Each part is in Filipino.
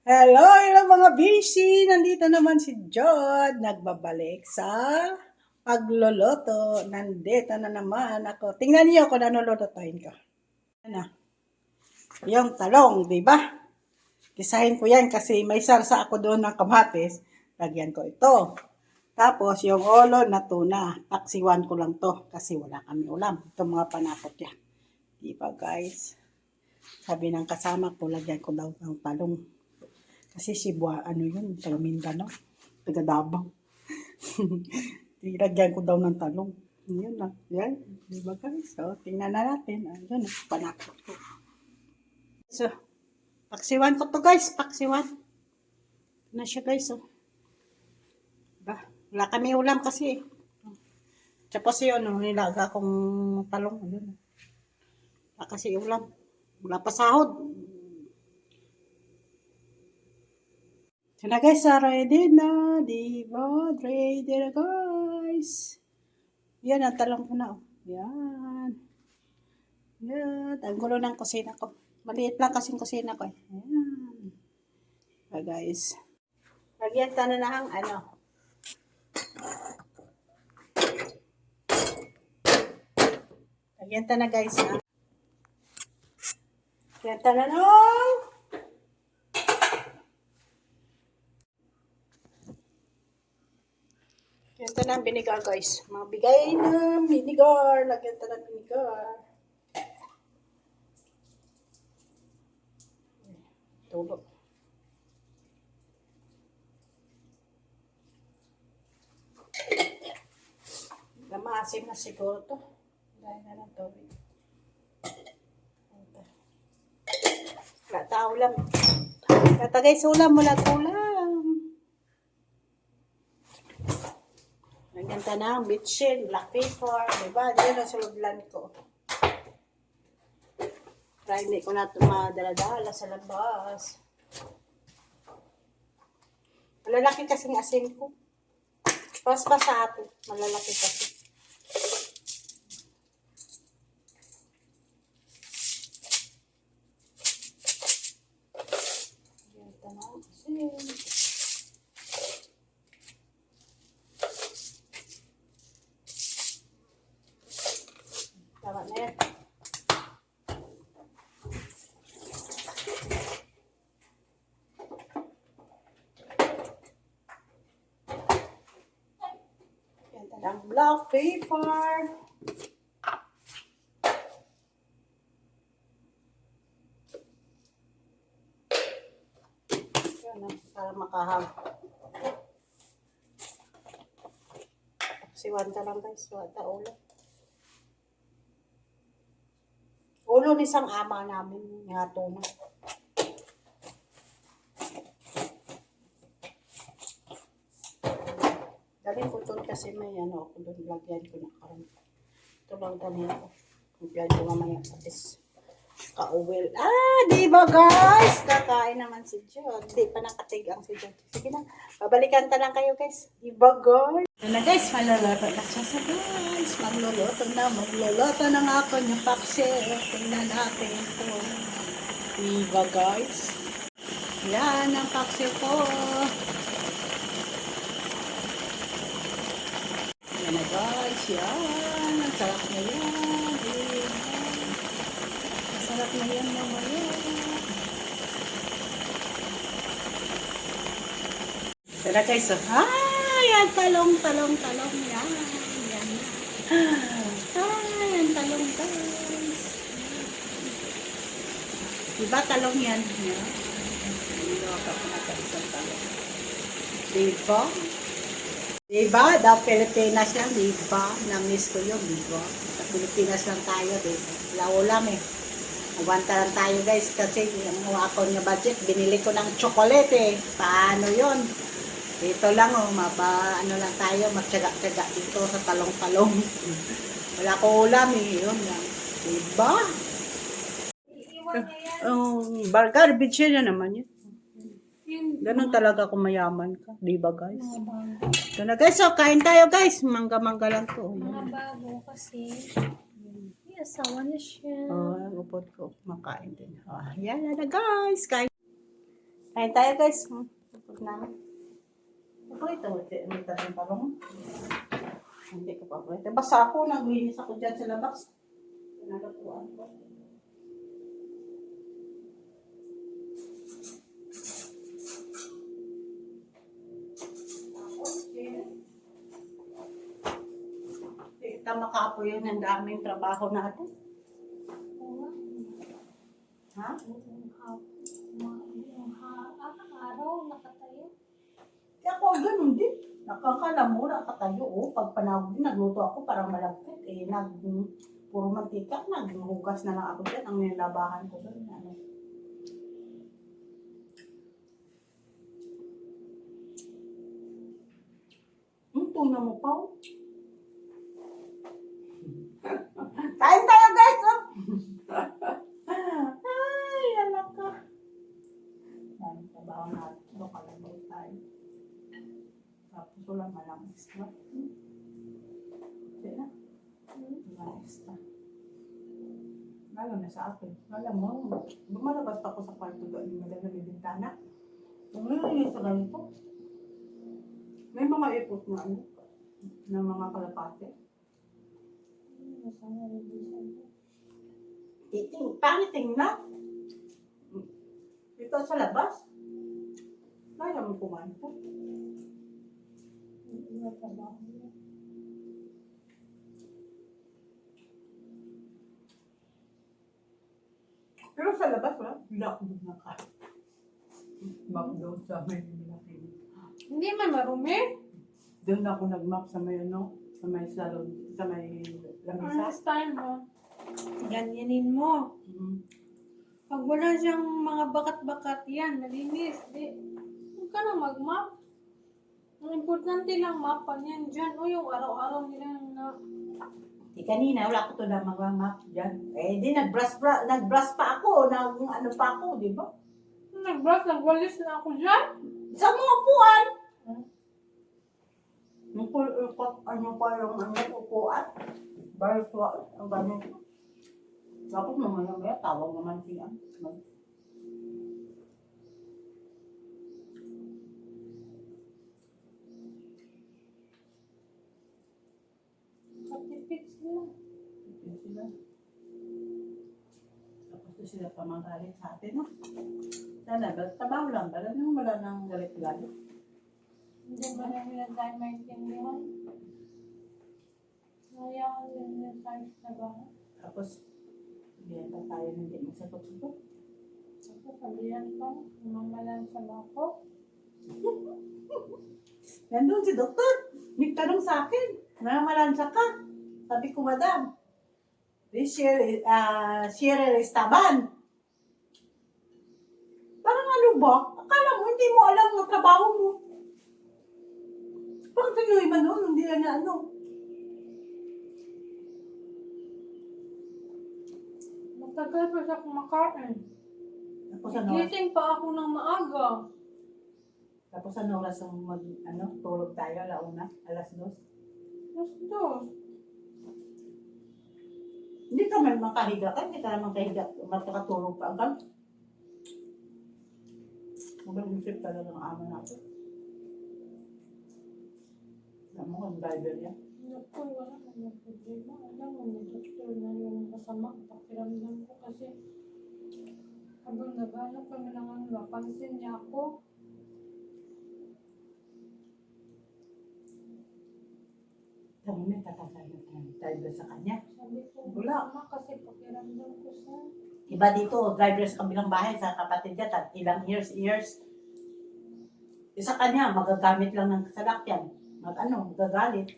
Hello, hello mga bishi! Nandito naman si Jod. Nagbabalik sa pagloloto. Nandito na naman ako. Tingnan niyo kung ano lulutuin ko. Ano? Yung talong, di ba? Gisahin ko yan kasi may sarsa ako doon ng kamatis. Lagyan ko ito. Tapos yung ulo na tuna. Paksiwan ko lang to kasi wala kami ulam. Ito mga panakot yan. Di ba guys? Sabi ng kasama ko, lagyan ko daw ng talong. Kasi ano yun, taga Mindanao, taga Davao. Ilagyan ko daw ng talong. Yun na, yan. Diba guys? So, tingnan na natin. Ayun, panakot ko. So, paksiwan ko to guys, paksiwan. Na siya guys, oh. Diba? Wala kami ulam kasi. Tapos yun, nilaga kong talong. Ayun. Wala kasi ulam. Wala pa sahod. So na guys, ready na. Diba? Ready na guys. Yan, ang talong ko na. Oh. Yan. Yan. Ang gulo ng kusina ko. Maliit lang kasing kusina ko. Yan. So guys. Lagyan ta na ang ano. Lagyan ta na guys. Ha? Lagyan ta na ng lagyan ta ng vinegar guys. Magbigay ng vinegar. Lagyan ta ng vinegar. Tulo. Maasim na siguro to. Dahil na ng tubig. Wala tao lang. Kata guys, ulam. Wala ulam. Lagyan ta ng bitchin, black pepper. Diba? Diyan na sulublan ko. Para hindi ko na ito madala-dala sa labas. Malalaki kasing asin ko. Pas pa sa atin. Malalaki kasi. Lagyan ta ng asin. Tama na yan. Ang black pepper. Yan na, para makahag. Siwanta lang guys, siwanta ulo. Ulo ni isang ama namin, nga tuna. Galing ko doon kasi may ano ako doon, lagyan ko na karon. Ito lang dali ko. Lagyan ko mamaya patis. Ka-uwel. Di ba guys? Kakain naman si John. Di pa nakatigang si John. Sige na. Babalikan ta lang kayo guys. Di ba guys? Ito na guys. Maluluto na siya sa guys. Magluluto na. Magluluto na nga ako yung paksi. Tingnan natin ito. Di ba guys? Yan ang paksi ko. Yan na guys. Yan. Ang sarap na yan. Sarap na yan mamaya. Tara guys, yan, talong. Yan. Yan, talong guys. Diba talong yan? Yan. Niloka ko na isang talong. Diba? Diba? Daw Pilipinas lang, diba? Na-miss ko yun, diba? Sa Pilipinas lang tayo, diba? Wala ulam eh. Nagwanta lang tayo guys kasi yung ako niya budget, binili ko ng chocolate eh. Paano yun? Dito lang oh, ano lang tayo, magtyaga-tyaga dito sa talong-talong. Wala ko ulam eh, yun lang. Diba? Garbage yun naman yun. Ganun talaga kung mayaman ka. Diba guys? Ito na guys, so kain tayo guys. Mangga-mangga lang to. Mga bago kasi. Asawa na siya. Ang upot ko, makain din. Yan na guys. Kain. Kain tayo guys. Tapos na. Paborito mo ito yung talong. Hindi ko paborito. Basta ako, naglinis ako dyan sa labas. Nalapuan ko. Tama ka po yun, ang daming trabaho natin. Oo. Ha? Araw, nakatayo. Kaya ako ganun din. Nakakalamura katayo. Pag panahon din, nagluto ako para malagkit. Puro mantika, naghugas na lang ako dyan. Ang nilabahan ko doon. Ano. Tuna mo pa. Kain tayo guys! Ay, alam ka. Yan, trabaho natin. Ito kalabay tayo. Tapos wala malang extra. Kaya na. Walang extra. Lalo na sa akin. Alam mo, lumalabas pa ako sa kwarto doon. Yung madami yung bintana. Kung ngayon sa ganito, may mga ipot na ano, ng mga kalapate. Pangiting na. Ito sa labas. Kaya mo kumain po. Pero sa labas, wala. Lockdown na ka. Lockdown sa may malaki. Hindi man marumi. Doon ako nag-map sa may ano, sa may salon, sa may Ano lamisa. style mo? Ganyanin mo. Pag wala siyang mga bakat-bakat yan, malinis. Di, huwag ka na mag-map. Ang importante lang mapan yan dyan. O yung araw-araw nila na... Kanina, wala ko to na mga map dyan. Di nag-brush pa ako, ano pa ako, di ba? Nag-brush, nagwalis na ako dyan. Sa mga upuan. Ano pa yung upuan? Barso, ang ganito. Tapos mamaya, tawag naman siya. Katipid sila. Yun sila. Tapos to sila pamagalit sa atin, no? Sana, trabaho lang ba? Ano wala nang galit-galit? Hindi ba na nila tayo maintindihan? Hayaan din nila tayo sa trabaho. Tapos, hindi pa tayo hindi masagot-sagot. Tapos sabihan pa, mamalan sa bako. Nandun si doktor. Nagtanong sa akin. Namalansa ka. Sabi ko, madam, Cheryl Estaban. Parang ano ba? Akala mo, hindi mo alam ang trabaho mo. Bakit Pinoy man nun? Hindi lang na ano. Matagal pa siya kumakain. Tapos ano, Gising pa ako ng maaga. tapos ano oras ang tulog tayo, alauna, alas 2. Gusto. Hindi ka man makahiga ka, hindi ka naman kahiga, makakatulog ka agad. Mag-isip talaga ng ama natin. Alam mo, ang driver niya. Naku, wala naman problema. Alam mo, may doktor na yung masama. Pakiramdam ko kasi habang naghanap kami ng ano, napansin niya ako. Sabi mo, tatatay ng driver sa kanya. Sabi ko, Wala. masama kasi pakiramdam ko siya. Iba dito, driver sa kabilang bahay, sa kapatid niya, ilang years. Isa kanya, magagamit lang ng salakyan. Magagalit.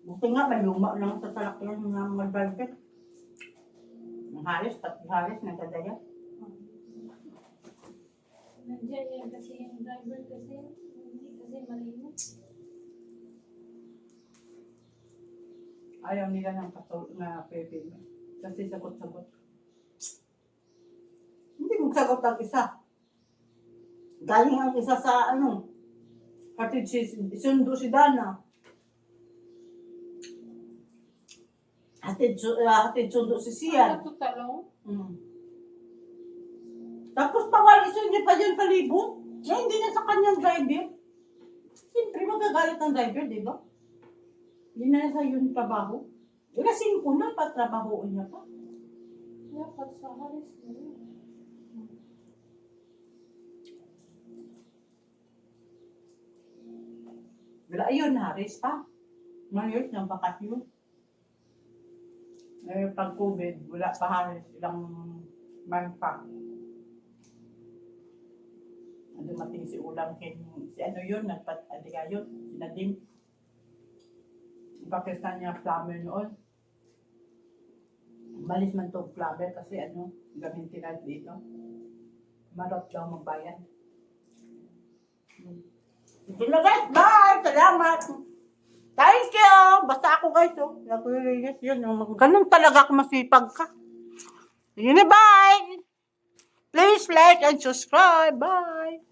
Buti nga, may luma lang sa salakyan ng mga driver. Ang halos, pati halos, nagdadaya. Nandiyan yan kasi yung driver kasi, hindi kasi malinis. Ayaw nila ng pepe. Kasi sagot-sagot. Hindi magsagot ang isa. Galing ang isa sa sundo si Dana. Hatid sundo si Sian. Ano to talong? Tapos pawalisin niya pa dyan palibot. Na hindi na sa kanyang driver. Siyempre, magagalit ang driver, di ba? Hindi na sa yun trabaho. Alas 5 na, patrabahoon niya pa. Dapat sa halis na yun. Wala, ayun, Haris pa. Ngayon, ng bakasyon. Eh, pag COVID, wala pa Haris, ilang month pa. Dumating si Ulang Ken, si ano yun, nagpatadi kayo, si Nadim. Ipakita niya plumber noon. Malis man to plumber kasi ano, gamitin na dito. Marot daw magbayan. Ito na guys, bye! Salamat! Thank you! Basta ako guys, oh. Nakulinis yun. Ganun talaga ako masipag ka. Yun na, bye! Please like and subscribe. Bye!